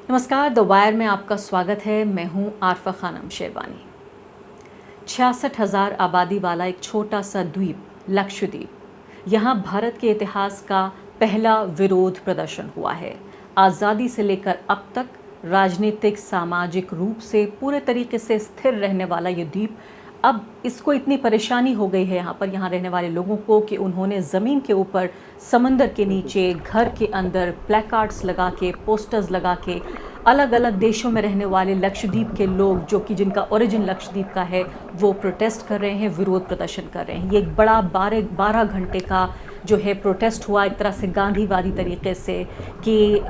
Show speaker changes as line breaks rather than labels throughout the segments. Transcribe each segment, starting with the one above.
नमस्कार, the wire में आपका स्वागत है। मैं हूं आरफा खानम शेरवानी। 66,000 आबादी वाला एक छोटा सा द्वीप लक्षद्वीप, यहाँ भारत के इतिहास का पहला विरोध प्रदर्शन हुआ है। आज़ादी से लेकर अब तक राजनीतिक सामाजिक रूप से पूरे तरीके से स्थिर रहने वाला ये द्वीप, अब इसको इतनी परेशानी हो गई है यहाँ रहने वाले लोगों को कि उन्होंने ज़मीन के ऊपर, समंदर के नीचे, घर के अंदर प्लेकार्ड्स लगा के, पोस्टर्स लगा के अलग अलग देशों में रहने वाले लक्षद्वीप के लोग, जो कि जिनका ओरिजिन लक्षद्वीप का है, वो प्रोटेस्ट कर रहे हैं, विरोध प्रदर्शन कर रहे हैं। ये एक बड़ा 12 घंटे का जो है प्रोटेस्ट हुआ, एक तरह से गांधीवादी तरीके से कि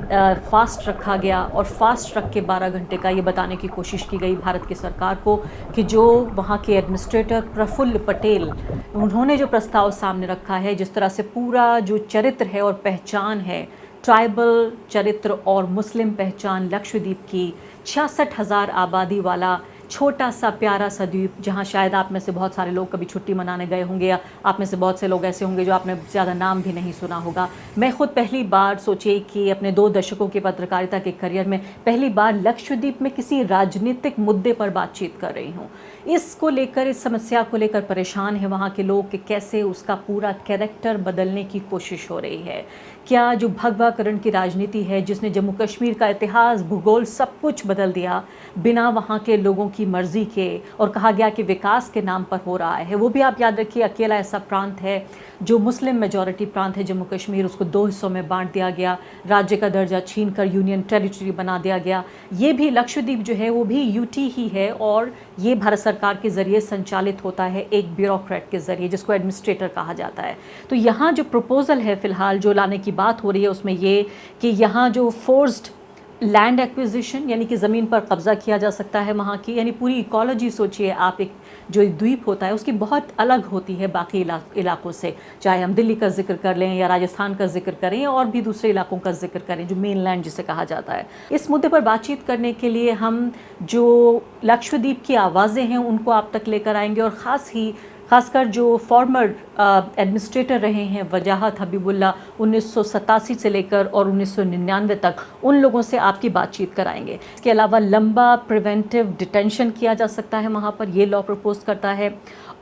फास्ट रखा गया और फास्ट रख के 12 घंटे का ये बताने की कोशिश की गई भारत की सरकार को कि जो वहाँ के एडमिनिस्ट्रेटर प्रफुल्ल पटेल, उन्होंने जो प्रस्ताव सामने रखा है, जिस तरह से पूरा जो चरित्र है और पहचान है, ट्राइबल चरित्र और मुस्लिम पहचान लक्षद्वीप की, 66,000 आबादी वाला छोटा सा प्यारा सा द्वीप, जहाँ शायद आप में से बहुत सारे लोग कभी छुट्टी मनाने गए होंगे, या आप में से बहुत से लोग ऐसे होंगे जो आपने ज़्यादा नाम भी नहीं सुना होगा। मैं खुद पहली बार सोचिए कि अपने 2 दशकों के पत्रकारिता के करियर में पहली बार लक्षद्वीप में किसी राजनीतिक मुद्दे पर बातचीत कर रही हूँ। इसको लेकर, इस समस्या को लेकर परेशान है वहाँ के लोग कि कैसे उसका पूरा कैरेक्टर बदलने की कोशिश हो रही है। क्या जो भगवाकरण की राजनीति है, जिसने जम्मू कश्मीर का इतिहास, भूगोल सब कुछ बदल दिया बिना वहाँ के लोगों की मर्जी के, और कहा गया कि विकास के नाम पर हो रहा है, वो भी आप याद रखिए अकेला ऐसा प्रांत है जो मुस्लिम मेजॉरिटी प्रांत है जम्मू कश्मीर, उसको 2 हिस्सों में बांट दिया गया, राज्य का दर्जा छीनकर यूनियन टेरिटरी बना दिया गया। ये भी लक्षद्वीप जो है वो भी यूटी ही है, और ये भारत सरकार के ज़रिए संचालित होता है एक ब्यूरोक्रेट के ज़रिए, जिसको एडमिनिस्ट्रेटर कहा जाता है। तो यहाँ जो प्रपोज़ल है फ़िलहाल जो लाने की बात हो रही है, उसमें ये कि यहाँ जो फोर्स्ड लैंड एक्विजिशन, यानी कि ज़मीन पर कब्ज़ा किया जा सकता है वहाँ की, यानी पूरी इकोलॉजी सोचिए आप, एक जो द्वीप होता है उसकी बहुत अलग होती है बाकी इलाकों से, चाहे हम दिल्ली का जिक्र कर लें या राजस्थान का जिक्र करें और भी दूसरे इलाकों का जिक्र करें जो मेन लैंड जिसे कहा जाता है। इस मुद्दे पर बातचीत करने के लिए हम जो लक्षद्वीप की आवाज़ें हैं उनको आप तक लेकर आएंगे, और खासकर जो फॉर्मर एडमिनिस्ट्रेटर रहे हैं वजाहत हबीबुल्ला 1987 से लेकर और 1999 तक, उन लोगों से आपकी बातचीत कराएंगे। इसके अलावा लंबा प्रिवेंटिव डिटेंशन किया जा सकता है वहाँ पर, ये लॉ प्रपोज करता है।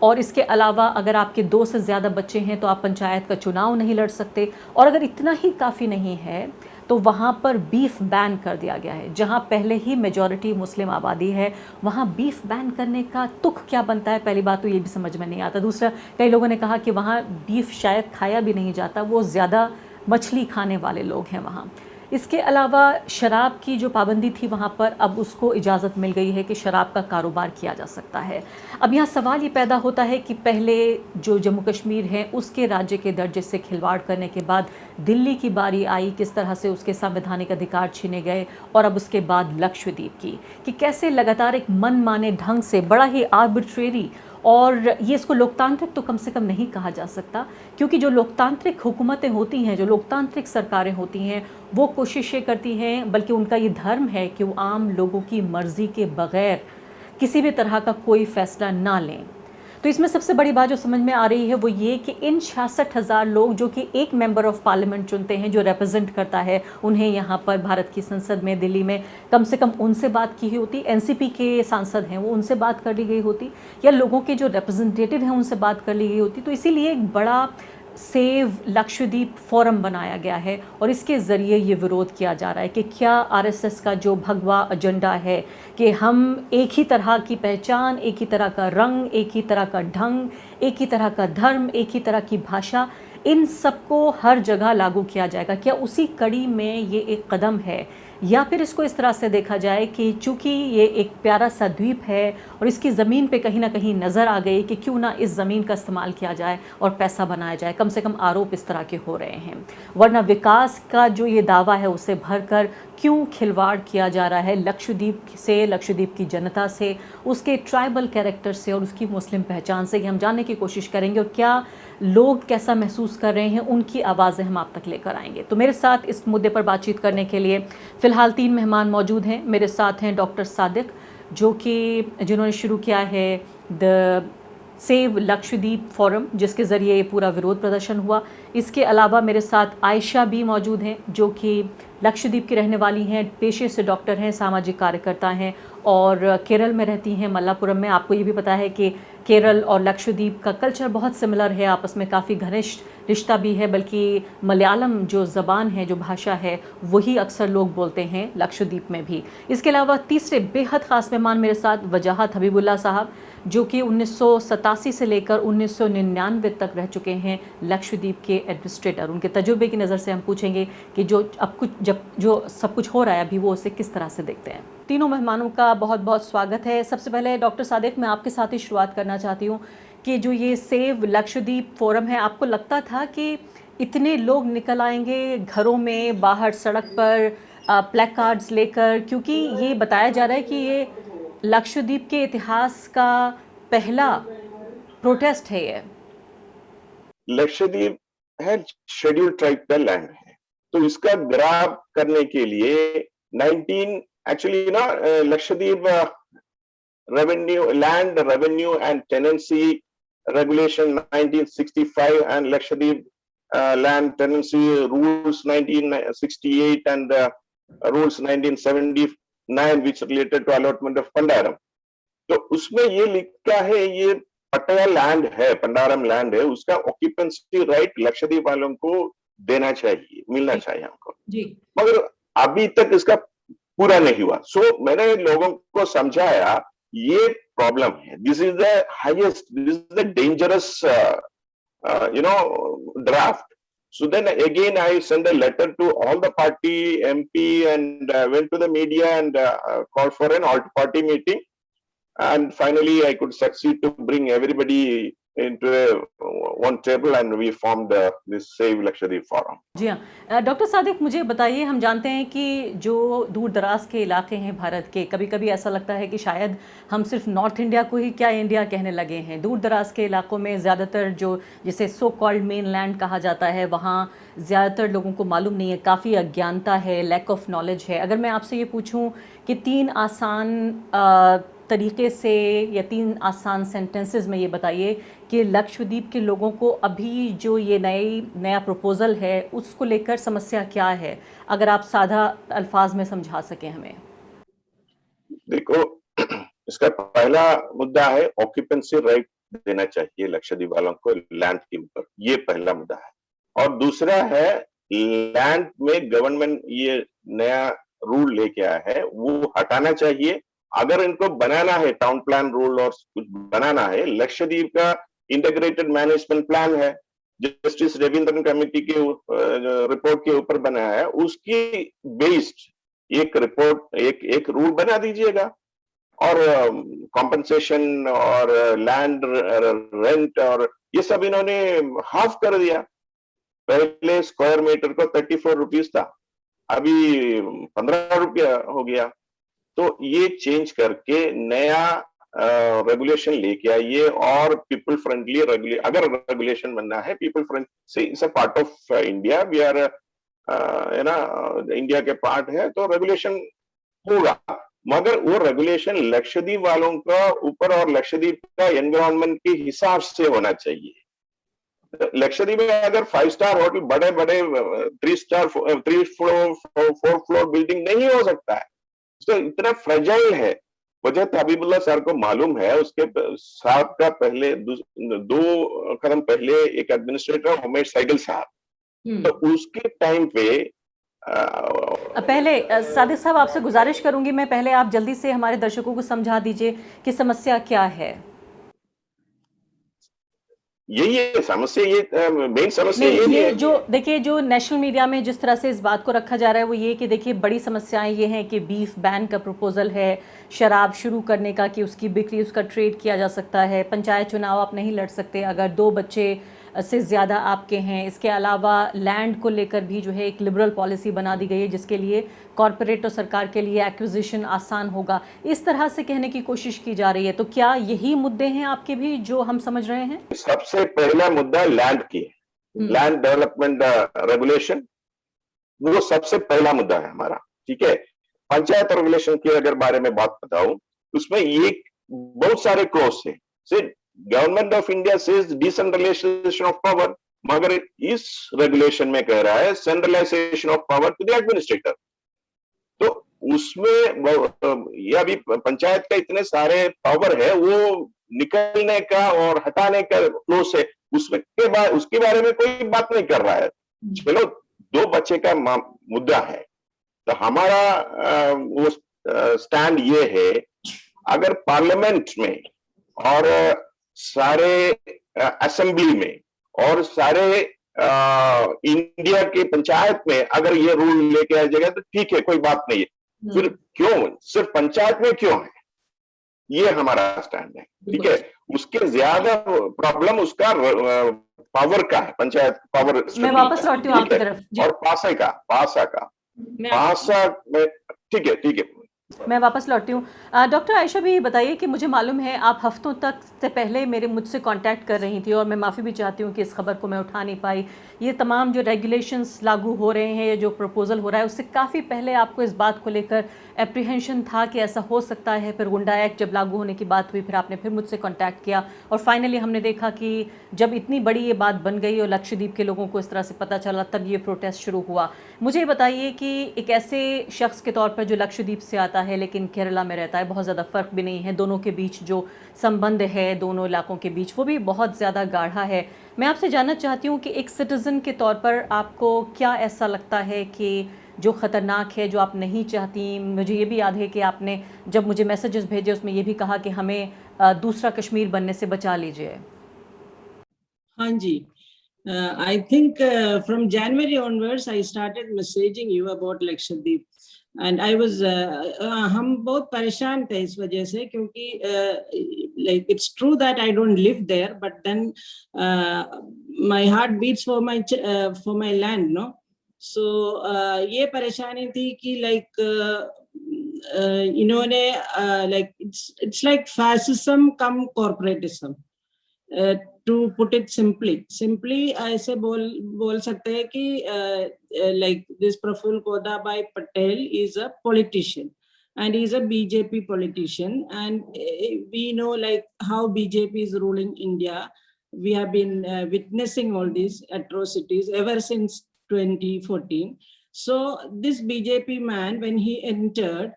और इसके अलावा अगर आपके 2 से ज़्यादा बच्चे हैं तो आप पंचायत का चुनाव नहीं लड़ सकते, और अगर इतना ही काफ़ी नहीं है तो वहाँ पर बीफ बैन कर दिया गया है। जहाँ पहले ही मेजॉरिटी मुस्लिम आबादी है, वहाँ बीफ बैन करने का तुक क्या बनता है? पहली बात तो ये भी समझ में नहीं आता। दूसरा, कई लोगों ने कहा कि वहाँ बीफ शायद खाया भी नहीं जाता, वो ज़्यादा मछली खाने वाले लोग हैं वहाँ। इसके अलावा शराब की जो पाबंदी थी वहाँ पर, अब उसको इजाज़त मिल गई है कि शराब का कारोबार किया जा सकता है। अब यहाँ सवाल ये पैदा होता है कि पहले जो जम्मू कश्मीर है उसके राज्य के दर्जे से खिलवाड़ करने के बाद दिल्ली की बारी आई, किस तरह से उसके संवैधानिक अधिकार छीने गए, और अब उसके बाद लक्षद्वीप की, कि कैसे लगातार एक मनमाने ढंग से, बड़ा ही आर्बिट्रेरी, और ये इसको लोकतांत्रिक तो कम से कम नहीं कहा जा सकता, क्योंकि जो लोकतांत्रिक हुकूमतें होती हैं, जो लोकतांत्रिक सरकारें होती हैं, वो कोशिशें करती हैं, बल्कि उनका ये धर्म है कि वो आम लोगों की मर्ज़ी के बग़ैर किसी भी तरह का कोई फ़ैसला ना लें। तो इसमें सबसे बड़ी बात जो समझ में आ रही है वो ये कि इन 66,000 लोग जो कि एक मेंबर ऑफ पार्लियामेंट चुनते हैं, जो रिप्रेजेंट करता है उन्हें यहाँ पर भारत की संसद में, दिल्ली में, कम से कम उनसे बात की होती, एनसीपी के सांसद हैं वो, उनसे बात कर ली गई होती, या लोगों के जो रिप्रेजेंटेटिव हैं उनसे बात कर ली गई होती। तो इसीलिए एक बड़ा सेव लक्षद्वीप फोरम बनाया गया है, और इसके ज़रिए ये विरोध किया जा रहा है कि क्या आरएसएस का जो भगवा एजेंडा है कि हम एक ही तरह की पहचान, एक ही तरह का रंग, एक ही तरह का ढंग, एक ही तरह का धर्म, एक ही तरह की भाषा, इन सबको हर जगह लागू किया जाएगा, क्या उसी कड़ी में ये एक कदम है? या फिर इसको इस तरह से देखा जाए कि चूँकि ये एक प्यारा सा द्वीप है और इसकी ज़मीन पे कहीं ना कहीं नज़र आ गई कि क्यों ना इस ज़मीन का इस्तेमाल किया जाए और पैसा बनाया जाए, कम से कम आरोप इस तरह के हो रहे हैं, वरना विकास का जो ये दावा है उसे भरकर क्यों खिलवाड़ किया जा रहा है लक्षद्वीप से, लक्षद्वीप की जनता से, उसके ट्राइबल कैरेक्टर से और उसकी मुस्लिम पहचान से, हम जानने की कोशिश करेंगे, और क्या लोग कैसा महसूस कर रहे हैं, उनकी आवाज़ें हम आप तक लेकर आएंगे। तो मेरे साथ इस मुद्दे पर बातचीत करने के लिए फ़िलहाल 3 मेहमान मौजूद हैं। मेरे साथ हैं डॉक्टर सादिक, जिन्होंने शुरू किया है द सेव लक्षद्वीप फोरम, जिसके ज़रिए ये पूरा विरोध प्रदर्शन हुआ। इसके अलावा मेरे साथ आयशा भी मौजूद हैं, जो कि लक्षद्वीप की रहने वाली हैं, पेशे से डॉक्टर हैं, सामाजिक कार्यकर्ता हैं और केरल में रहती हैं, मल्लापुरम में। आपको ये भी पता है कि केरल और लक्षद्वीप का कल्चर बहुत सिमिलर है, आपस में काफ़ी घनिष्ठ रिश्ता भी है, बल्कि मलयालम जो ज़बान है, जो भाषा है, वही अक्सर लोग बोलते हैं लक्षद्वीप में भी। इसके अलावा तीसरे बेहद ख़ास मेहमान मेरे साथ वजाहत हबीबुल्ला साहब, जो कि 1987 से लेकर 1999 तक रह चुके हैं लक्षद्वीप के एडमिनिस्ट्रेटर। उनके तजुर्बे की नज़र से हम पूछेंगे कि जो सब कुछ हो रहा है अभी, वो उसे किस तरह से देखते हैं। तीनों मेहमानों का बहुत बहुत स्वागत है। सबसे पहले डॉक्टर सादिक, मैं आपके साथ ही शुरुआत करना चाहती हूँ कि जो ये सेव लक्षद्वीप फोरम है, आपको लगता था कि इतने लोग निकल आएंगे घरों में, बाहर सड़क पर प्लेकार्ड्स लेकर? क्योंकि ये बताया जा रहा है कि ये लक्षद्वीप के इतिहास का पहला प्रोटेस्ट है। ये
लक्षद्वीप है शेड्यूल ट्राइब का लैंड है, तो इसका ग्राब करने के लिए 19 एक्चुअली ना Lakshadweep land revenue and tenancy regulation 1965 and Lakshadweep land tenancy rules 1968 and rules 1979 which related to allotment of Pandaram. तो उसमें ये लिखा है, ये पट्टा लैंड है, पंडारम लैंड है, उसका ऑक्यूपेंसी राइट लक्षद्वीप वालों को देना चाहिए, मिलना चाहिए हमको जी। मगर अभी तक इसका पूरा नहीं हुआ। सो मैंने लोगों को समझाया ये प्रॉब्लम है, this is the highest, this is the dangerous draft. So then again I sent a letter to all the party MP and went to the media and called for an all-party meeting, and finally I could succeed to bring everybody into one table and we formed this Save Lakshadweep Forum.
जी हाँ, doctor Sadiq, मुझे बताइए, हम जानते हैं कि जो दूर दराज के इलाके हैं भारत के, कभी कभी ऐसा लगता है कि शायद हम सिर्फ नॉर्थ इंडिया को ही क्या इंडिया कहने लगे हैं। दूर दराज के इलाकों में ज़्यादातर जो जिसे सो कॉल्ड मेन लैंड कहा जाता है, वहाँ ज़्यादातर लोगों को मालूम नहीं है, काफ़ी अज्ञानता है, लैक ऑफ नॉलेज है। अगर मैं आपसे ये पूछूँ कि 3 आसान तरीके से या 3 आसान सेंटेंसेस में ये बताइए कि लक्षद्वीप के लोगों को अभी जो ये नया प्रपोजल है उसको लेकर समस्या क्या है, अगर आप सादा अल्फाज में समझा सकें हमें।
देखो, इसका पहला मुद्दा है ऑक्यूपेंसी राइट देना चाहिए लक्षद्वीप वालों को लैंड के ऊपर, ये पहला मुद्दा है। और दूसरा है लैंड में गवर्नमेंट ये नया रूल लेके आया है वो हटाना चाहिए। अगर इनको बनाना है टाउन प्लान रूल और कुछ बनाना है, लक्षद्वीप का इंटीग्रेटेड मैनेजमेंट प्लान है, जस्टिस रविंद्रन कमेटी के रिपोर्ट के ऊपर बनाया है, उसकी बेस्ड एक रिपोर्ट एक रूल बना दीजिएगा और कॉम्पनसेशन और लैंड रेंट और ये सब इन्होंने हाफ कर दिया। पहले स्क्वायर मीटर को 34 रुपीज था, अभी 15 रुपया हो गया। तो ये चेंज करके नया रेगुलेशन लेके आइए और पीपल फ्रेंडली अगर रेगुलेशन बनना है पीपल फ्रेंडली से, it's a part of India, we are India के पार्ट है, तो रेगुलेशन होगा, मगर वो रेगुलेशन लक्षद्वीप वालों का ऊपर और लक्षद्वीप का एनवायरमेंट के हिसाब से होना चाहिए। लक्षद्वीप में अगर 5 स्टार होटल, बड़े बड़े 3 फ्लोर 4 फ्लोर बिल्डिंग नहीं हो सकता है, तो इतना फ्रेजाइल है। वजह हबीबुल्ला सर को मालूम है, उसके साहब का पहले 2 कदम पहले एक एडमिनिस्ट्रेटर उमेश सैगल साहब, तो उसके टाइम पे
पहले सादिक साहब आपसे गुजारिश करूंगी, मैं पहले आप जल्दी से हमारे दर्शकों को समझा दीजिए कि समस्या क्या है।
यही है समस्या, ये मेन समस्या
ये है। जो देखिए, जो नेशनल मीडिया में जिस तरह से इस बात को रखा जा रहा है वो ये कि देखिए बड़ी समस्याएं ये हैं कि बीफ बैन का प्रपोजल है, शराब शुरू करने का कि उसकी बिक्री, उसका ट्रेड किया जा सकता है, पंचायत चुनाव आप नहीं लड़ सकते अगर 2 बच्चे से ज़्यादा आपके हैं। इसके अलावा लैंड को लेकर भी जो है एक लिबरल पॉलिसी बना दी गई है जिसके लिए कॉरपोरेट और सरकार के लिए एक्विजिशन आसान होगा, इस तरह से कहने की कोशिश की जा रही है। तो क्या यही मुद्दे हैं आपके भी जो हम समझ रहे हैं?
सबसे पहला मुद्दा लैंड की, लैंड डेवलपमेंट रेगुलेशन, वो सबसे पहला मुद्दा है हमारा, ठीक है। पंचायत रेगुलेशन के अगर बारे में बात बताऊं, उसमें ये बहुत सारे क्लोज है। Government of India says decentralisation of power, मगर इस रेगुलेशन में कह रहा है centralisation of power to the administrator. तो उसमें ये अभी पंचायत का इतने सारे पावर है, वो निकलने का और हटाने का फ्लो से उसके बारे में कोई बात नहीं कर रहा है। चलो, दो बच्चे का मुद्दा है, तो हमारा वो स्टैंड ये है, अगर पार्लियामेंट में और सारे असेंबली में और सारे इंडिया के पंचायत में अगर ये रूल लेके आ जाएगा तो ठीक है, कोई बात नहीं है। फिर क्यों सिर्फ पंचायत में क्यों है, ये हमारा स्टैंड है। ठीक है, उसके ज्यादा प्रॉब्लम उसका पावर का है, पंचायत पावर।
मैं वापस लौटती हूँ आपकी तरफ
और पासा में ठीक है
मैं वापस लौटती हूँ। डॉक्टर आयशा भी बताइए कि मुझे मालूम है आप हफ्तों तक से पहले मुझसे कांटेक्ट कर रही थी और मैं माफ़ी भी चाहती हूँ कि इस खबर को मैं उठा नहीं पाई। ये तमाम जो रेगुलेशंस लागू हो रहे हैं, ये जो प्रपोजल हो रहा है, उससे काफ़ी पहले आपको इस बात को लेकर एप्रीहेंशन था कि ऐसा हो सकता है। फिर गुंडा एक्ट जब लागू होने की बात हुई, फिर आपने फिर मुझसे कॉन्टैक्ट किया और फाइनली हमने देखा कि जब इतनी बड़ी ये बात बन गई और लक्षद्वीप के लोगों को इस तरह से पता चला, तब ये प्रोटेस्ट शुरू हुआ। मुझे बताइए कि एक ऐसे शख्स के तौर पर जो लक्षद्वीप से आता है लेकिन केरला में रहता है, बहुत ज़्यादा फ़र्क भी नहीं है, दोनों के बीच जो संबंध है दोनों इलाकों के बीच वो भी बहुत ज़्यादा गाढ़ा है। मैं आपसे जानना चाहती हूँ कि एक सिटीज़न के तौर पर आपको क्या ऐसा लगता है कि जो ख़तरनाक है, जो आप नहीं चाहती। मुझे ये भी याद है कि आपने जब मुझे मैसेजेस भेजे उसमें ये भी कहा कि हमें दूसरा कश्मीर बनने से बचा लीजिए।
हाँ जी, I think from January onwards I started messaging you about Lakshadweep and I was हम बहुत परेशान थे इस वजह से, क्योंकि like it's true that I don't live there, but then my heart beats for my land, no? So ये परेशानी थी कि like इन्होंने like it's like fascism come corporatism. To put it simply ऐसे बोल सकते हैं कि like this Praful Kodabhai Patel is a politician and he is a BJP politician, and we know like how BJP is ruling India. We have been witnessing all these atrocities ever since 2014. So this BJP man, when he entered,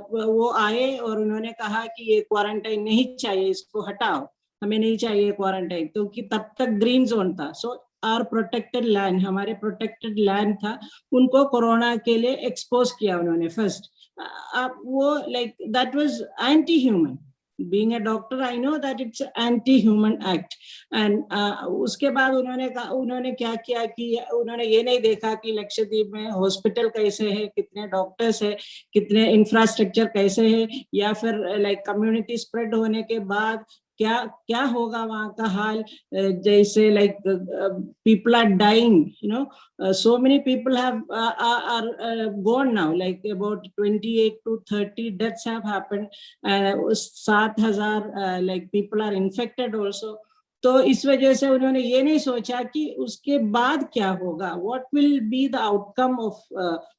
वो आए और उन्होंने कहा कि ये quarantine नहीं चाहिए, इसको हटाओ, हमें नहीं चाहिए क्वारंटाइन, क्योंकि तब तक ग्रीन जोन था। सो आर प्रोटेक्टेड लैंड, हमारे प्रोटेक्टेड लैंड था, उनको कोरोना के लिए एक्सपोज किया उन्होंने फर्स्ट। वो like that was anti human. Being a doctor, I know that it's an anti-human act. And उसके बाद उन्होंने क्या किया कि उन्होंने ये नहीं देखा कि लक्षद्वीप में हॉस्पिटल कैसे है, कितने डॉक्टर्स है, कितने इंफ्रास्ट्रक्चर कैसे है, या फिर लाइक कम्युनिटी स्प्रेड होने के बाद क्या होगा वहाँ का हाल। जैसे like people are dying, you know, so many people are gone now, like about 28 to 30 deaths have happened, 7,000 like people are infected also. तो इस वजह से उन्होंने ये नहीं सोचा कि उसके बाद क्या होगा, what will be the outcome of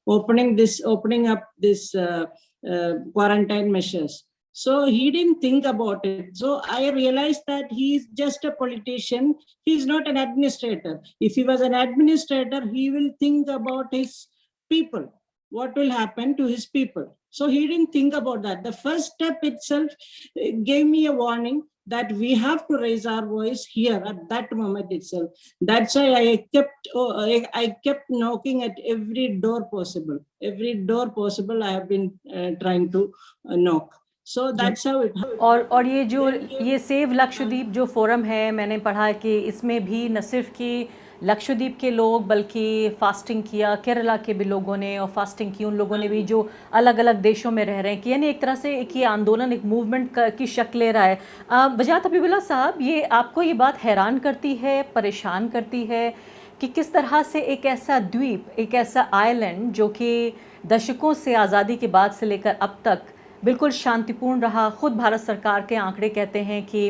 opening up this quarantine measures. So he didn't think about it. So I realized that he's just a politician. He's not an administrator. If he was an administrator, he will think about his people. What will happen to his people? So he didn't think about that. The first step itself gave me a warning that we have to raise our voice here at that moment itself. That's why I kept knocking at every door possible. Every door possible I have been trying to knock. So that's how it happened.
और ये save Lakshadweep जो forum है, मैंने पढ़ा कि इसमें भी न सिर्फ कि लक्षद्वीप के लोग बल्कि फास्टिंग किया, केरला के भी लोगों ने और फास्टिंग की, उन लोगों ने भी जो अलग अलग देशों में रह रहे हैं, कि यानी एक तरह से एक ये आंदोलन एक मूवमेंट की शक्ल ले रहा है। वजाहत हबीबुल्लाह साहब, ये आपको ये बात हैरान करती है, परेशान करती है कि किस तरह से एक ऐसा द्वीप, एक ऐसा आइलैंड जो कि दशकों से आज़ादी के बाद से लेकर अब तक बिल्कुल शांतिपूर्ण रहा। ख़ुद भारत सरकार के आंकड़े कहते हैं कि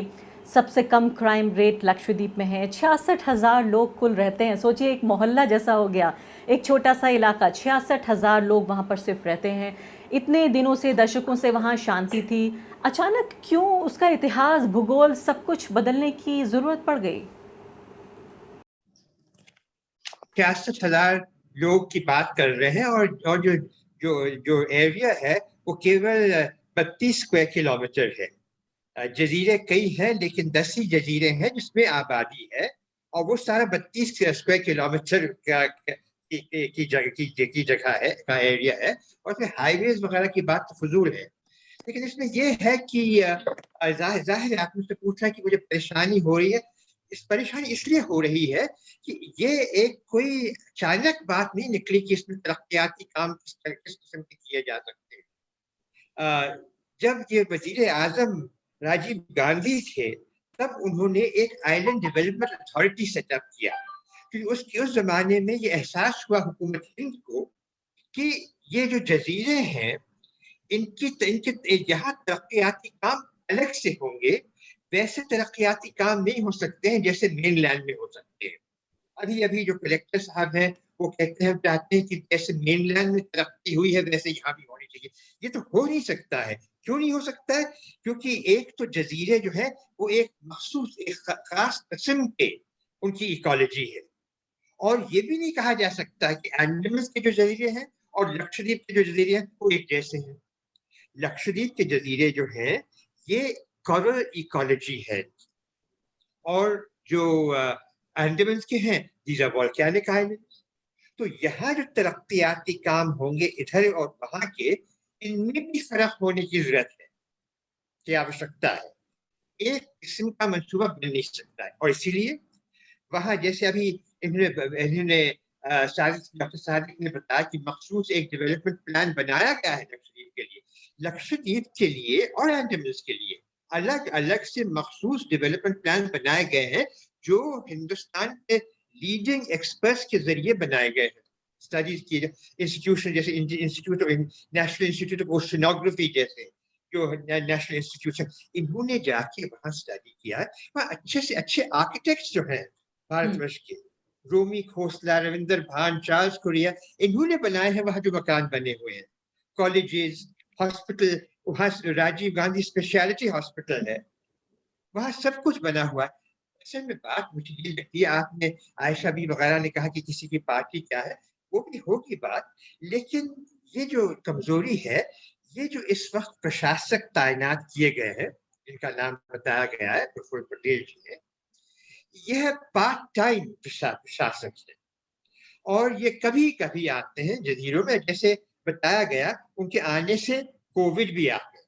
सबसे कम क्राइम रेट लक्षद्वीप में है। 66,000 लोग कुल रहते हैं। सोचिए, एक मोहल्ला जैसा हो गया, एक छोटा सा इलाका, 66,000 लोग वहाँ पर सिर्फ रहते हैं। इतने दिनों से, दशकों से वहाँ शांति थी। अचानक क्यों उसका इतिहास, भूगोल, सब कुछ बदलने की जरूरत पड़ गई?
66,000 लोग की बात कर रहे हैं और जो जो जो एरिया है वो केवल 32 स्क्वायर किलोमीटर है। जजीरे कई हैं लेकिन 10 ही जजीरे हैं जिसमें आबादी है, और वो सारा 32 स्क्वायर किलोमीटर की जगह है, का एरिया है, और उसमें हाईवेज वगैरह की बात तो फजूल है। लेकिन इसमें यह है कि जाहिर है आपने मुझसे पूछा कि मुझे परेशानी हो रही है। इस परेशानी इसलिए हो रही है कि ये एक कोई अचानक बात नहीं निकली कि इसमें तरक्याती काम किस किस्म के किए जा सकते हैं। जब ये वजीर आजम राजीव गांधी थे तब उन्होंने एक आइलैंड डेवलपमेंट अथॉरिटी सेटअप किया, क्योंकि उस जमाने में ये एहसास हुआ हुकूमत हिंद को कि ये जो जजीरे हैं इनके यहाँ तरक्याती काम अलग से होंगे, वैसे तरक्याती काम नहीं हो सकते हैं जैसे मेनलैंड में हो सकते हैं। अभी अभी जो कलेक्टर साहब हैं वो कहते हैं, चाहते हैं कि जैसे मेनलैंड में तरक्की हुई है वैसे यहाँ भी होनी चाहिए। ये तो हो नहीं सकता है। क्यों नहीं हो सकता है? क्योंकि एक तो जजीरे जो है वो एक मखसूस, एक खास किस्म के उनकी इकोलॉजी है, और ये भी नहीं कहा जा सकता कि अंडमान के जो जजीरे हैं और लक्षद्वीप के जो जजीरे हैं वो एक जैसे हैं। लक्षद्वीप के जजीरे जो हैं ये कोरल इकोलॉजी है, और जो अंडमान के हैं दीज आर वोल्केनिक आइलैंड्स। तो यहाँ जो तरक्याती काम होंगे इधर और वहां के, इनमें भी फर्क होने की जरूरत है, की आवश्यकता है। एक किस्म का मंसूबा बन नहीं सकता है, और इसीलिए वहां जैसे अभी इन्होंने डॉक्टर सादिक ने बताया कि मखसूस एक डेवलपमेंट प्लान बनाया गया है लक्षद्वीप के लिए और अंडमान के लिए अलग अलग से मखसूस डेवलपमेंट प्लान बनाए गए हैं, जो हिंदुस्तान के लीडिंग एक्सपर्ट्स के जरिए बनाए गए हैं। स्टडीज की इंस्टीट्यूशन जैसे institute of national institute of oceanography जैसे जो नेशनल इंस्टीट्यूशन, इन्होंने जाके वहां स्टडी किया है। वहाँ अच्छे से अच्छे आर्किटेक्ट्स जो हैं भारतवर्ष के, रोमी खोसला, रविंदर भान, चार्ल्स कुरिया, इन्होंने बनाए हैं वहां जो मकान बने हुए हैं। कॉलेजेस, हॉस्पिटल, वहां राजीव गांधी स्पेशलिटी हॉस्पिटल है, वहां सब कुछ बना हुआ है। असल में बात मुझे ये लगती है, आपने आयशा भी वगैरह ने कहा कि किसी की पार्टी क्या है, वो भी होगी बात, लेकिन ये जो कमजोरी है, ये जो इस वक्त प्रशासक तैनात किए गए हैं, जिनका नाम बताया गया है प्रफुल्ल पटेल जी ने, यह पार्ट टाइम प्रशासक है, और ये कभी कभी आते हैं जजीरों में। जैसे बताया गया, उनके आने से कोविड भी आ गया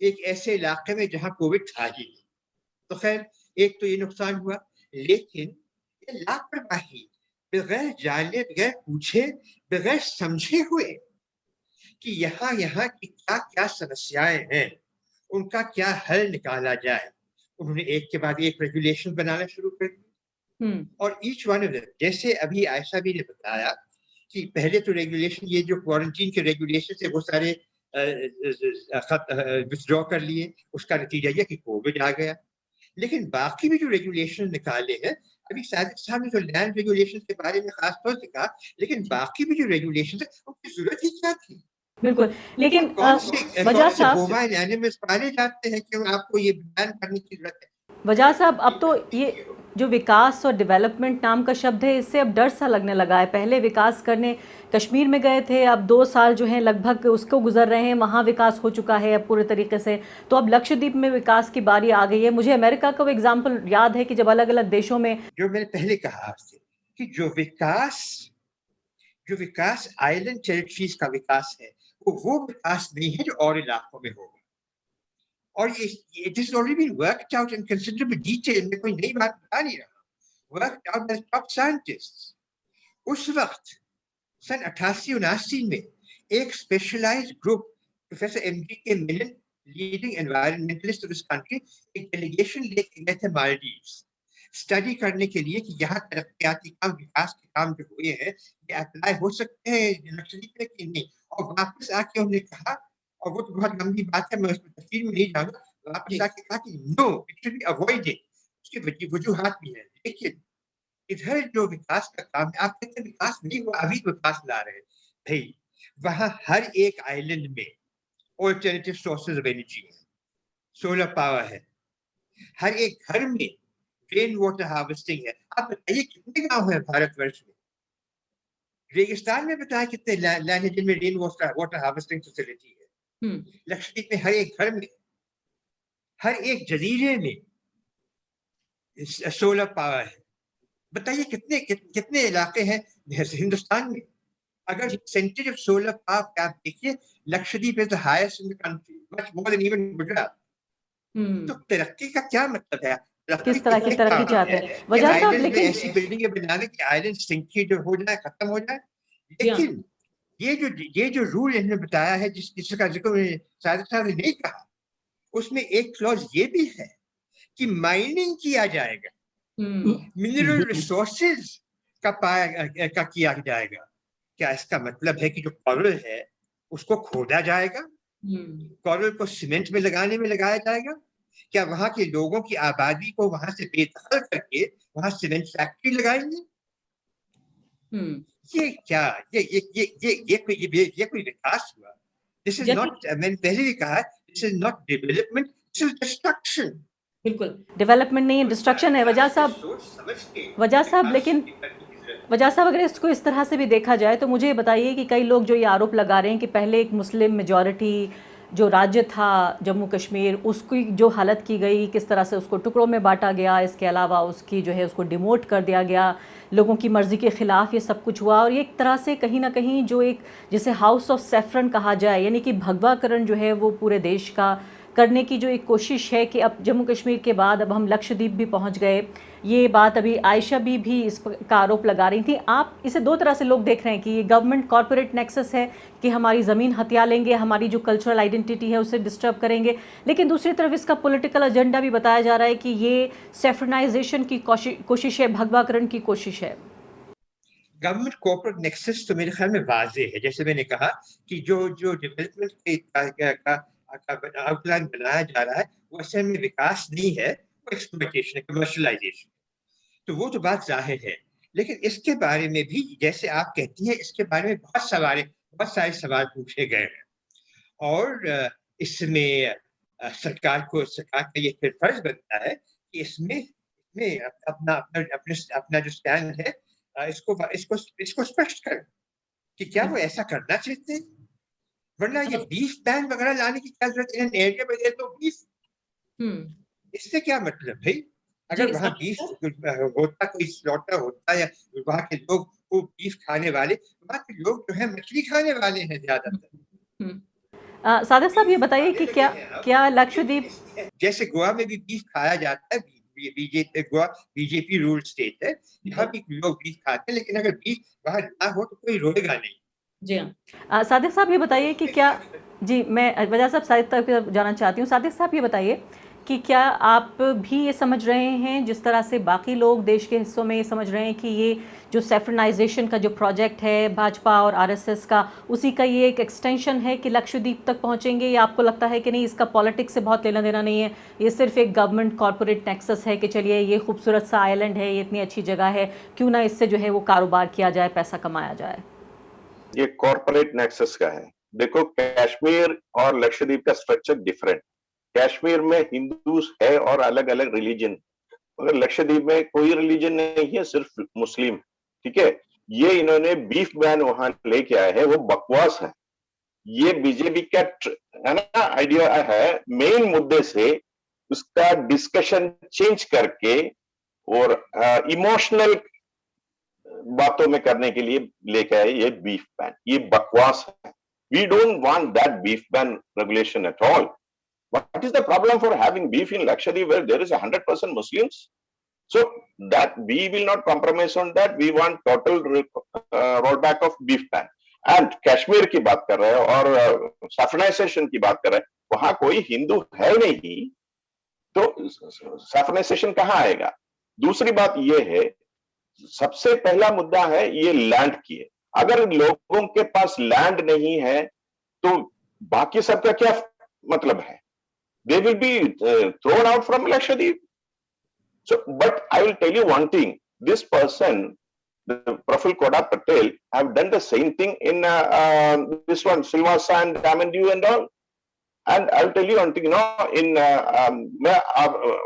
एक ऐसे इलाके में जहां कोविड था ही नहीं। तो खैर, एक तो ये नुकसान हुआ, लेकिन ये लापरवाही, बगैर जाने, बगैर पूछे, बगैर समझे हुए कि यहाँ यहाँ की क्या क्या समस्याएं हैं, उनका क्या हल निकाला जाए, उन्होंने एक के बाद एक रेगुलेशन बनाना शुरू कर दिए। और ईच वन ऑफ देम, जैसे अभी आयशा भी ने बताया कि पहले तो रेगुलेशन, ये जो क्वारंटीन के रेगुलेशन थे वो सारे विथड्रॉ कर लिए। उसका नतीजा यह कि कोविड आ गया। लेकिन बाकी भी जो रेगुलेशन निकाले हैं, अभी सादिक साहब ने जो लैंड रेगुलेशन के बारे में खास तौर से कहा, लेकिन बाकी भी जो रेगुलेशन है उनकी जरूरत ही क्या थी?
बिल्कुल, लेकिन
कौन से
वजह साहब,
मोबाइल एनिमल्स पाले जाते हैं कि आपको ये बैन करने की जरूरत है?
वजह साहब, अब तो ये जो विकास और डेवलपमेंट नाम का शब्द है, इससे अब डर सा लगने लगा है। पहले विकास करने कश्मीर में गए थे, अब 2 साल जो हैं लगभग उसको गुजर रहे हैं, वहाँ विकास हो चुका है अब पूरे तरीके से। तो अब लक्षद्वीप में विकास की बारी आ गई है। मुझे अमेरिका का वो एग्जाम्पल याद है कि जब अलग अलग देशों में, जो
मैंने पहले कहा आपसे कि जो विकास आइलैंड टेरिटरीज का विकास है, वो विकास नहीं है जो और इलाकों में होगा। और ये it is already been worked out in considerable detail, में कोई नई बात बता नहीं रहा, worked out by top scientists. उस वक्त सन 88-79 में एक specialised group, professor MGK Menon, leading environmentalist of this country, एक डेलीगेशन लेके गए थे मालदीव्स स्टडी करने के लिए कि यहाँ तरक्याती काम, विकास के काम जो हुए हैं, ये अप्लाई हो सकते हैं लक्षद्वीप में कि नहीं। और वापस आके उन्होंने कहा, और वो तो बहुत लंबी बात है, मैं उसमें तफसील में नहीं जाऊंगा, तो आपने जाके कहा कि no it should be avoided, उसकी वजूहात भी है। लेकिन इधर जो विकास का काम है, आप कहते हैं विकास नहीं हुआ, अभी विकास ला रहे हैं भाई। वहां हर एक आइलैंड में ऑल्टरनेटिव सोर्सेज ऑफ एनर्जी है, सोलर पावर है, हर एक घर में रेन वाटर हार्वेस्टिंग है। आप बताइए कितने गांव है भारतवर्ष में? रेगिस्तान में बताया कितने लैंड है जिनमें रेन वाटर हार्वेस्टिंग फैसिलिटी है? लक्षद्वीप में हर एक घर में, हर एक जजीरे में सोलर पावर है। बताइए कितने इलाके हैं हिंदुस्तान में? अगर परसेंटेज ऑफ सोलर पावर आप देखिए, Lakshadweep is the highest in the country, much more than even Gujarat. तो तरक्की का क्या मतलब है?
किस तरह की तरक्की चाहते हैं वजह साहब? लेकिन
ऐसी बिल्डिंगें बनाने की आइलैंड सिंकिंग हो जाए, खत्म हो जाए। लेकिन ये जो रूल इन्होंने बताया है, जिसका जिक्र सादिक साहब ने नहीं कहा, उसमें एक क्लॉज ये भी है कि माइनिंग किया जाएगा, मिनरल रिसोर्सेज का किया जाएगा। क्या इसका मतलब है कि जो कोरल है उसको खोदा जाएगा, कोरल को सीमेंट में लगाया जाएगा? क्या वहां के लोगों की आबादी को वहां से बेदखल करके वहां सीमेंट फैक्ट्री लगाएंगे? ये क्या, ये कोई विकास हुआ? दिस इज नॉट, मैंने पहले भी कहा, this is not development, this is destruction.
बिल्कुल डेवलपमेंट नहीं है, डिस्ट्रक्शन है। वजह साहब लेकिन वजह साहब अगर इसको इस तरह से भी देखा जाए तो मुझे बताइए कि कई लोग जो ये आरोप लगा रहे हैं कि पहले एक मुस्लिम मेजॉरिटी जो राज्य था जम्मू कश्मीर, उसकी जो हालत की गई, किस तरह से उसको टुकड़ों में बांटा गया, इसके अलावा उसकी जो है उसको डिमोट कर दिया गया, लोगों की मर्ज़ी के ख़िलाफ़ ये सब कुछ हुआ। और ये एक तरह से कहीं ना कहीं जो एक जिसे हाउस ऑफ सैफरन कहा जाए, यानी कि भगवाकरण जो है वो पूरे देश का करने की जो एक कोशिश है कि अब जम्मू कश्मीर के बाद अब हम लक्षद्वीप भी पहुंच गए। ये बात अभी आयशा भी इस का आरोप लगा रही थी। आप इसे दो तरह से लोग देख रहे हैं कि ये गवर्नमेंट कॉर्पोरेट नेक्सस है कि हमारी ज़मीन हथिया लेंगे, हमारी जो कल्चरल आइडेंटिटी है उसे डिस्टर्ब करेंगे, लेकिन दूसरी तरफ इसका पॉलिटिकल एजेंडा भी बताया जा रहा है कि ये सेफ्रनाइजेशन की कोशिश है, भगवाकरण की कोशिश है।
गवर्नमेंट कॉर्पोरेट नेक्सस तो मेरे ख्याल में वाजे है। जैसे मैंने कहा कि जो डेवलपमेंट का आउटलाइन बनाया जा रहा है वो असल में विकास नहीं है, वो एक्सप्लॉयटेशन है, कमर्शियलाइजेशन। तो वो तो बात जाहिर है, लेकिन इसके बारे में भी जैसे आप कहती हैं, इसके बारे में बहुत सारे सवाल पूछे गए हैं। और इसमें सरकार का ये फिर फर्ज बनता है कि इसमें अपना जो स्टैंड है इसको स्पष्ट कर कि क्या वो ऐसा करना चाहते हैं। वरना ये बीफ बैन वगैरह लाने की क्या जरूरत है? एरिया में दे दो बीफ, इससे क्या मतलब भाई? अगर वहाँ बीफ होता, कोई स्लॉटर होता या वहाँ के लोग वो बीफ खाने वाले, वहाँ के लोग जो है मछली खाने वाले हैं ज्यादातर।
सादिक साहब ये बताइए कि क्या लक्षद्वीप,
जैसे गोवा में भी बीफ खाया जाता है, गोवा बीजेपी रूल स्टेट है, यहाँ भी लोग बीफ खाते हैं, लेकिन अगर बीफ वहाँ ना हो तो कोई रोएगा नहीं।
जी हाँ, सादिक साहब ये बताइए कि क्या, जी मैं वजह साहब सादिक साहब की तरफ जाना चाहती हूँ। सादिक साहब ये बताइए कि क्या आप भी ये समझ रहे हैं जिस तरह से बाकी लोग देश के हिस्सों में ये समझ रहे हैं कि ये जो सेफ्रनाइजेशन का जो प्रोजेक्ट है भाजपा और आरएसएस का, उसी का ये एक एक्सटेंशन है कि लक्षद्वीप तक पहुंचेंगे, या आपको लगता है कि नहीं, इसका पॉलिटिक्स से बहुत लेना देना नहीं है, ये सिर्फ एक गवर्नमेंट कॉर्पोरेट नेक्सस है कि चलिए ये खूबसूरत सा आइलैंड है, ये इतनी अच्छी जगह है, क्यों ना इससे जो है वो कारोबार किया जाए, पैसा कमाया जाए?
ये कॉर्पोरेट नेक्सस का है। देखो, कश्मीर और लक्षद्वीप का स्ट्रक्चर डिफरेंट। कश्मीर में हिंदूज है और अलग अलग रिलीजन, मगर लक्षद्वीप में कोई रिलीजन नहीं है, सिर्फ मुस्लिम। ठीक है, ये इन्होंने बीफ बैन वहां लेके आए हैं, वो बकवास है। ये बीजेपी का है ना आइडिया है, मेन मुद्दे से उसका डिस्कशन चेंज करके और इमोशनल बातों में करने के लिए लेके आए ये बीफ बैन। ये बकवास है। We don't want that beef ban regulation at all. What is the problem for having beef in Lakshadweep where there is 100% Muslims? So that we will not compromise on that. We want total rollback of beef ban. And Kashmir की बात कर रहे हैं और सैफ्रनाइजेशन की बात कर रहे हैं, वहां कोई हिंदू है नहीं, तो सैफ्रनाइजेशन कहाँ आएगा? दूसरी बात ये है, सबसे पहला मुद्दा है ये लैंड की है। अगर लोगों के पास लैंड नहीं है तो बाकी सबका क्या मतलब है? they will be thrown out from Lakshadweep. So, but I will tell you one thing: this person, the Praful Koda Patel, have done the same thing in this one, Silvassa and Damandiu and all. And I'll tell you one thing, in मैं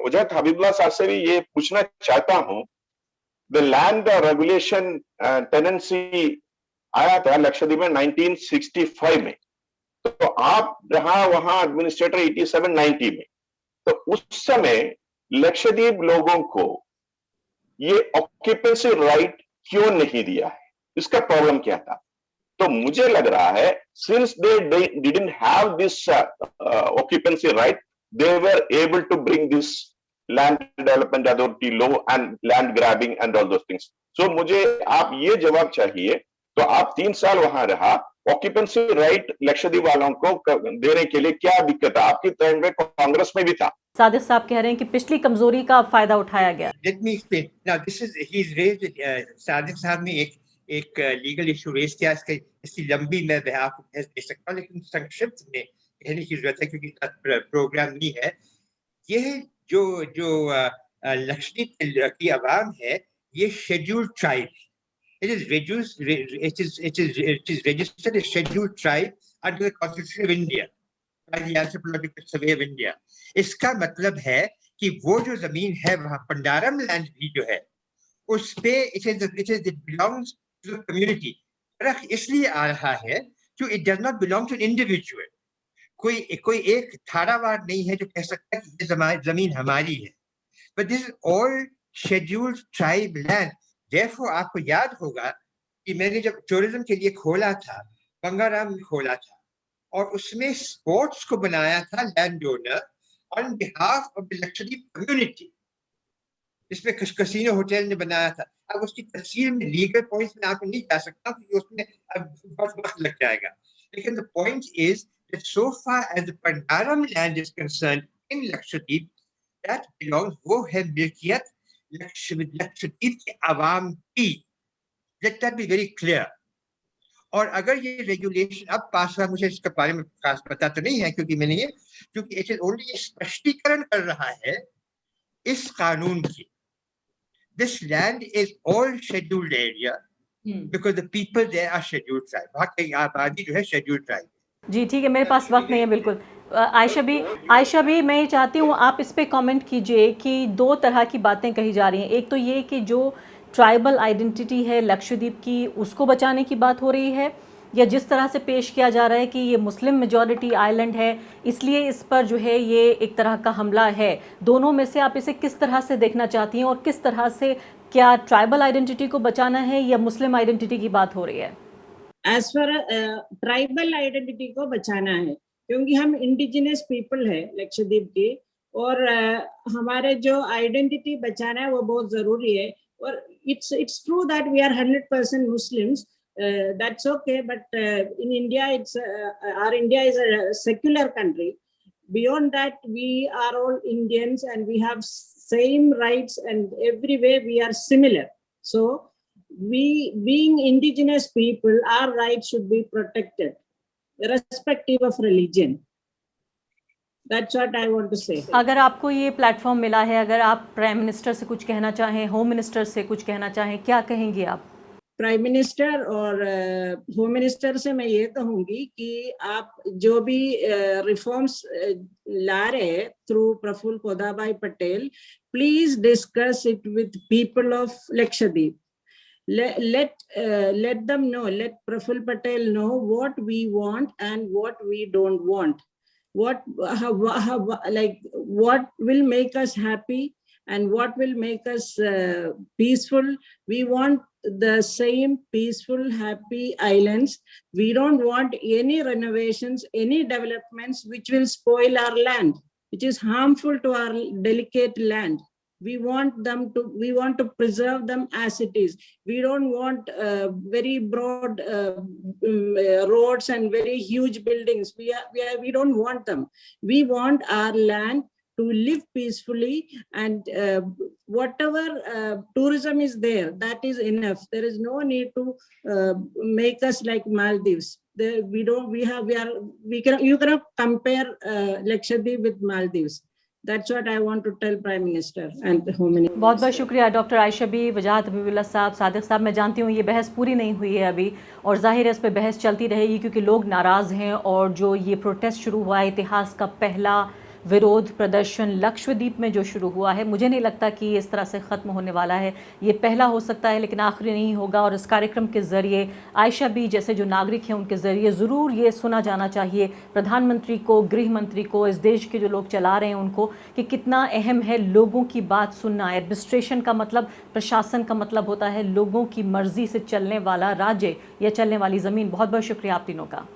उजैत हबीबुल्लाह साहब से भी ये पूछना चाहता हूँ, the land regulation tenancy आया था लक्षद्वीप में 1965 में, तो आप रहा वहां एडमिनिस्ट्रेटर 87-90 में, तो उस समय लक्षद्वीप लोगों को ये ऑक्यूपेंसी राइट क्यों नहीं दिया है, इसका प्रॉब्लम क्या था? तो मुझे लग रहा है since they didn't have this occupancy right, they were able to bring this land development authority law and land grabbing and all those things. So मुझे आप ये जवाब चाहिए, तो आप 3 साल वहां रहा, ऑक्यूपेंसी राइट लक्षद्वीप वालों को देने के लिए क्या दिक्कत है? आपकी टाइम में कांग्रेस में भी था।
सादिक साहब कह रहे हैं कि पिछली कमजोरी का फायदा उठाया गया।
Let me explain. Now this is he's raised Sadiq साहब ने एक लीगल इशू रेज किया, इसकी लंबी मैं आपको दे सकता हूँ, लेकिन संक्षिप्त में कहने की जरूरत है क्योंकि प्रोग्राम नहीं है। यह जो लक्षद्वीप की आवाम है, ये scheduled tribe, it is registered as scheduled tribe under the Constitution of India by the Anthropological Survey of India. इसका मतलब है कि वो जो जमीन है वहाँ पंडारम लैंड भी जो है उस पे it belongs to the community। फर्क इसलिए आ रहा है कि it does not belong to an individual। कोई एक धारावार नहीं है जो कह सकता है कि ये जमीन हमारी है, but this is all scheduled tribe land। Therefore, आपको याद होगा कि मैंने जब टूरिज्म के लिए खोला था, गंगाराम में खोला था, और उसमें स्पोर्ट्स को बनाया था land owner on behalf of the Lakshadweep community, इसमें कसिनो होटल ने बनाया था। अब उसकी तफसील में लीगल पॉइंट्स में आपको नहीं जा सकता क्योंकि उसमें अब बहुत वक्त लग जाएगा, लेकिन the point is that so far as the Pandaram land is concerned in Lakshadweep, that belongs, वो है मिल्कियत लक्षद्वीप के आवाम की। Let that be very clear. और अगर ये रेगुलेशन अब पास हुआ, मुझे इसके बारे में खास पता तो नहीं है क्योंकि इट इज ओनली स्पष्टीकरण कर रहा है इस कानून की। This land is all scheduled area because the people there are scheduled tribe, वहाँ की आबादी जो है शेड्यूल्ड ट्राइब।
जी ठीक है, मेरे पास वक्त नहीं है बिल्कुल। आयशा भी मैं ये चाहती हूँ आप इस पे कमेंट कीजिए कि 2 तरह की बातें कही जा रही हैं। एक तो ये कि जो ट्राइबल आइडेंटिटी है लक्षद्वीप की, उसको बचाने की बात हो रही है, या जिस तरह से पेश किया जा रहा है कि ये मुस्लिम मेजॉरिटी आइलैंड है इसलिए इस पर जो है ये एक तरह का हमला है। दोनों में से आप इसे किस तरह से देखना चाहती हैं, और किस तरह से, क्या ट्राइबल आइडेंटिटी को बचाना है या मुस्लिम आइडेंटिटी की बात हो रही है?
एज फॉर ट्राइबल आइडेंटिटी को बचाना है, क्योंकि हम इंडिजिनस पीपल है लक्षद्वीप के, और हमारे जो आइडेंटिटी बचाना है वो बहुत जरूरी है। और it's true that we are 100% Muslims, that's okay, but in India our India is a secular country. Beyond that, we are all Indians and we have same rights, and everywhere we are similar. So we, being indigenous people, our rights should be protected irrespective of religion. That's what I want to say.
अगर आपको ये platform मिला है, अगर आप prime minister से कुछ कहना चाहें, होम मिनिस्टर से कुछ कहना चाहें, क्या कहेंगे आप?
प्राइम मिनिस्टर और होम मिनिस्टर से मैं ये कहूंगी कि आप जो भी रिफॉर्म्स ला रहे हैं through Praful Khodabhai Patel, please discuss it with people of Lakshadweep. Let them know, let Praful Patel know what we want and what we don't want. What will make us happy and what will make us peaceful. We want the same peaceful, happy islands. We don't want any renovations, any developments which will spoil our land, which is harmful to our delicate land. We want to preserve them as it is. We don't want very broad roads and very huge buildings. We don't want them. We want our land to live peacefully, and whatever tourism is there, that is enough. There is no need to make us like Maldives. You cannot compare Lakshadweep with Maldives. That's what I want to tell Prime Minister and the Home Minister.
बहुत बहुत शुक्रिया doctor Ayesha B, वजाहत हबीबुल्लाह साहब, सादिक साहब। मैं जानती हूँ ये बहस पूरी नहीं हुई है अभी, और जाहिर है इस पर बहस चलती रहेगी क्योंकि लोग नाराज़ हैं। और जो ये प्रोटेस्ट शुरू हुआ है, इतिहास का पहला विरोध प्रदर्शन लक्षद्वीप में जो शुरू हुआ है, मुझे नहीं लगता कि ये इस तरह से ख़त्म होने वाला है। ये पहला हो सकता है लेकिन आखिरी नहीं होगा। और इस कार्यक्रम के ज़रिए आयशा बी जैसे जो नागरिक हैं उनके ज़रिए ज़रूर ये सुना जाना चाहिए प्रधानमंत्री को, गृह मंत्री को, इस देश के जो लोग चला रहे हैं उनको, कि कितना अहम है लोगों की बात सुनना। एडमिनिस्ट्रेशन का मतलब, प्रशासन का मतलब होता है लोगों की मर्ज़ी से चलने वाला राज्य या चलने वाली ज़मीन। बहुत बहुत शुक्रिया आप तीनों का।